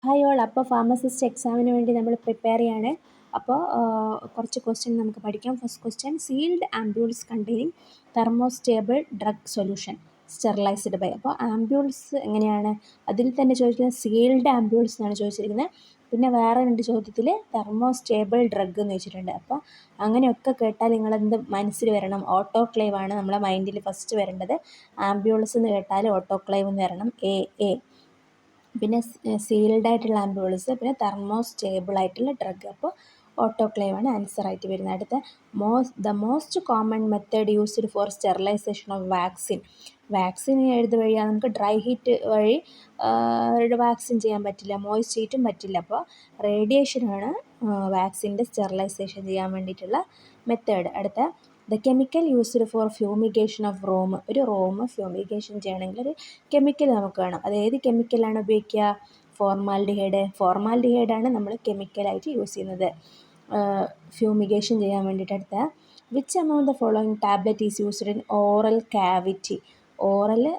Hi all. അപ്പോൾ pharmacist എക്സാമിന് വേണ്ടി നമ്മൾ പ്രിപ്പയർ ചെയ്യാണ്. അപ്പോൾ കുറച്ച് ക്വസ്റ്റ്യൻ നമുക്ക് പഠിക്കാം. First question, sealed ampoules containing thermostable drug solution sterilized by. അപ്പോൾ ആംബ്യൂൾസ് എങ്ങനെയാണ്, അതിൽ തന്നെ ചോദിക്കുന്നത് സീൽഡ് ആംബ്യൂൾസ് എന്നാണ് ചോദിച്ചിരിക്കുന്നത്. പിന്നെ വേറെ 2 ചോദ്യത്തിൽ തെർമോസ്റ്റേബിൾ ഡ്രഗ് എന്ന് വെച്ചിട്ടുണ്ട്. അപ്പോൾ അങ്ങനെയൊക്കെ കേട്ടാൽ നിങ്ങളെന്ത് മനസ്സിൽ വരണം, ഓട്ടോക്ലേവ് ആണ് നമ്മളെ മൈൻഡിൽ ഫസ്റ്റ് വരേണ്ടത്. ആംബ്യൂൾസ് എന്ന് കേട്ടാൽ ഓട്ടോക്ലേവ് എന്ന് വരണം, എ. പിന്നെ സീൽഡ് ആയിട്ടുള്ള ആംബ്യൂൾസ്, പിന്നെ തെർമോസ്റ്റേബിൾ ആയിട്ടുള്ള ഡ്രഗ്. അപ്പോൾ ഓട്ടോക്ലേവ് ആണ് ആൻസർ ആയിട്ട് വരുന്നത്. അടുത്ത the most common method used for sterilisation of vaccine എഴുതി വഴിയാണ് നമുക്ക് ഡ്രൈ ഹീറ്റ് വഴി വാക്സിൻ ചെയ്യാൻ പറ്റില്ല, മോയ്സ്റ്റ് ഹീറ്റും പറ്റില്ല. അപ്പോൾ റേഡിയേഷനാണ് വാക്സിൻ്റെ സ്റ്റെറിലൈസേഷൻ ചെയ്യാൻ വേണ്ടിയിട്ടുള്ള മെത്തേഡ്. അടുത്ത the chemical used for fumigation of room. ഒരു റൂം ഫ്യൂമിഗേഷൻ ചെയ്യണമെങ്കിൽ ഒരു കെമിക്കൽ നമുക്ക് വേണം. അത് ഏത് കെമിക്കലാണ് ഉപയോഗിക്കുക? ഫോർമാൽഡിഹൈഡാണ് നമ്മൾ കെമിക്കലായിട്ട് യൂസ് ചെയ്യുന്നത് ഫ്യൂമിഗേഷൻ ചെയ്യാൻ വേണ്ടിയിട്ട്. അടുത്ത which amount the following tablet is used in oral cavity.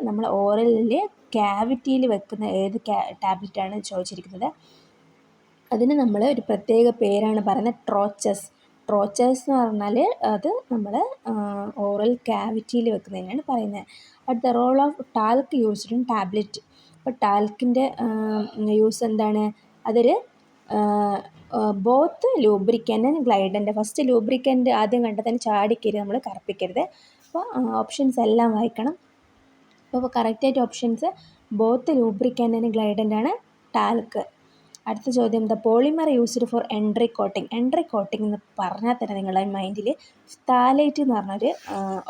നമ്മൾ ഓറലിൽ ക്യാവിറ്റിയിൽ വെക്കുന്ന ഏത് ടാബ്ലറ്റാണ് ചോദിച്ചിരിക്കുന്നത്. അതിന് നമ്മൾ ഒരു പ്രത്യേക പേരാണ് പറയുന്നത്, ട്രോച്ചസ് എന്ന് പറഞ്ഞാൽ അത് നമ്മൾ ഓറൽ ക്യാവിറ്റിയിൽ വെക്കുന്നതിനാണ് പറയുന്നത്. അടുത്ത role of talc used in tablet. അപ്പോൾ ടാൽക്കിൻ്റെ യൂസ് എന്താണ്? അതൊരു both lubricant and glidant. First lubricant ആദ്യം കണ്ടതിന് ചാടിക്കരുത്, നമ്മൾ കറപ്പിക്കരുത്. അപ്പോൾ ഓപ്ഷൻസ് എല്ലാം വായിക്കണം. അപ്പോൾ കറക്റ്റായിട്ട് ഓപ്ഷൻസ് ബോത്ത് ലൂബ്രിക്കൻ്റ് ആൻഡ് ഗ്ലൈഡൻ്റ് ആണ് ടാൽക്ക്. അടുത്ത ചോദ്യം, the polymer used for entry coating എന്ന് പറഞ്ഞാൽ തന്നെ നിങ്ങളുടെ മൈൻഡിൽ താലൈറ്റ് എന്ന് പറഞ്ഞൊരു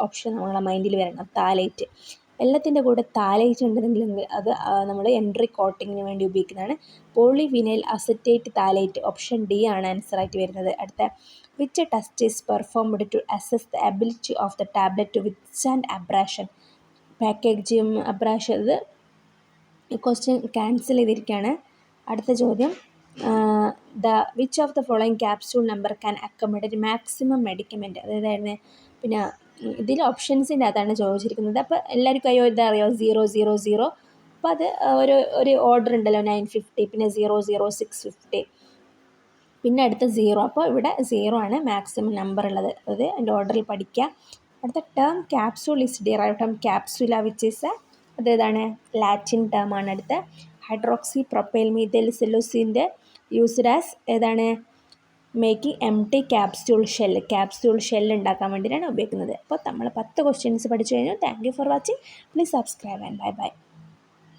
ഓപ്ഷൻ നമ്മളെ മൈൻഡിൽ വരണം. താലൈറ്റ്, എല്ലാത്തിൻ്റെ കൂടെ താലൈറ്റ് ഉണ്ടെങ്കിൽ അത് നമ്മൾ എൻട്രി കോട്ടിങ്ങിന് വേണ്ടി ഉപയോഗിക്കുന്നതാണ്. Polyvinyl acetate phthalate, option D ആണ് ആൻസർ ആയിട്ട് വരുന്നത്. അടുത്ത which test is performed to assess the ability of the tablet to withstand abrasion. Packaging abrasion, ഇത് ക്വസ്റ്റ്യൻ ക്യാൻസൽ ചെയ്തിരിക്കുകയാണ്. അടുത്ത ചോദ്യം, which of the following capsule number can accommodate maximum medicament. അതായത് പിന്നെ ഇതിൽ ഓപ്ഷൻസിൻ്റെ അതാണ് ചോദിച്ചിരിക്കുന്നത്. അപ്പോൾ എല്ലാവർക്കും ഇതറിയോ 000. അപ്പോൾ അത് ഒരു ഓർഡർ ഉണ്ടല്ലോ, 950, പിന്നെ 00650, പിന്നെ അടുത്ത 0. അപ്പോൾ ഇവിടെ 0 ആണ് മാക്സിമം നമ്പർ ഉള്ളത്. അത് അതിൻ്റെ ഓർഡറിൽ പഠിക്കുക. അടുത്ത term capsule is derived from capsula which is അതേതാണ്, ലാറ്റിൻ ടേം ആണ്. അടുത്ത ഹൈഡ്രോക്സി പ്രൊപ്പൈൽ മീഥൈൽ സെല്ലോസിൻ്റെ യൂസ്ഡ് ആസ് ഏതാണ്, മേക്കിംഗ് എംപ്റ്റി ക്യാപ്സ്യൂൾ ഷെൽ ഉണ്ടാക്കാൻ വേണ്ടിയിട്ടാണ് ഉപയോഗിക്കുന്നത്. അപ്പോൾ നമ്മൾ 10 ക്വസ്റ്റ്യൻസ് പഠിച്ചു കഴിഞ്ഞു. Thank you for watching. Please subscribe and by.